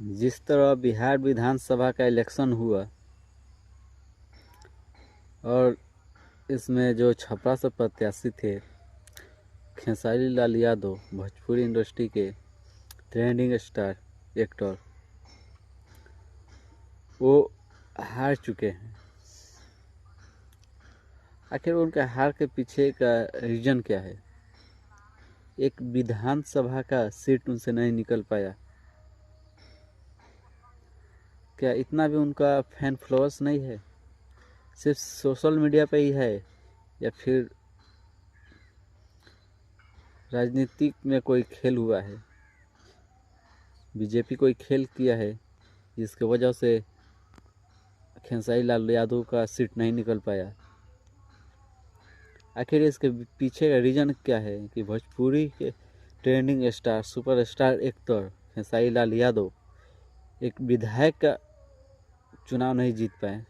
जिस तरह बिहार विधानसभा का इलेक्शन हुआ और इसमें जो छपरा से प्रत्याशी थे खेसारी लाल यादव, भोजपुरी इंडस्ट्री के ट्रेंडिंग स्टार एक्टर, वो हार चुके हैं। आखिर उनके हार के पीछे का रीजन क्या है? एक विधानसभा का सीट उनसे नहीं निकल पाया। क्या इतना भी उनका फैन फॉलोअर्स नहीं है? सिर्फ सोशल मीडिया पे ही है, या फिर राजनीतिक में कोई खेल हुआ है? बीजेपी कोई खेल किया है जिसकी वजह से खेसारी लाल यादव का सीट नहीं निकल पाया? आखिर इसके पीछे का रीजन क्या है कि भोजपुरी के trending star, superstar actor Khesari Lal Yadav एक विधायक का चुनाव नहीं जीत पाए?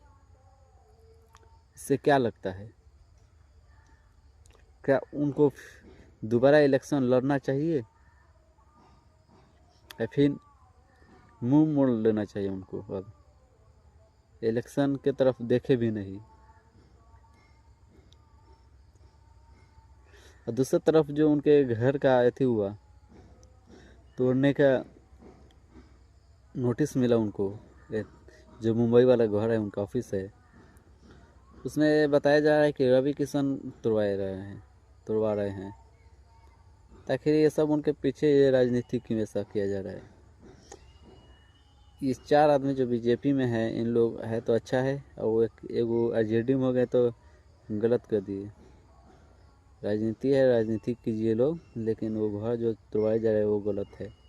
इससे क्या लगता है? क्या उनको दोबारा इलेक्शन लड़ना चाहिए या फिर मुंह मोड़ लेना चाहिए उनको? अब इलेक्शन के तरफ देखे भी नहीं। और दूसरी तरफ जो उनके घर का अथी हुआ, तोड़ने का नोटिस मिला उनको, जो मुंबई वाला घर है, उनका ऑफिस है, उसमें बताया जा रहा है कि रवि किशन तुड़वा रहे हैं। ताकि ये सब उनके पीछे ये राजनीतिक हमेशा किया जा रहा है। ये 4 आदमी जो बीजेपी में है, इन लोग है तो अच्छा है, और वो एगो आरजेडी में हो गए तो गलत कर दिए। राजनीति है, राजनीति कीजिए लोग, लेकिन वो घर जो तुड़वाए जा रहे हैं वो गलत है।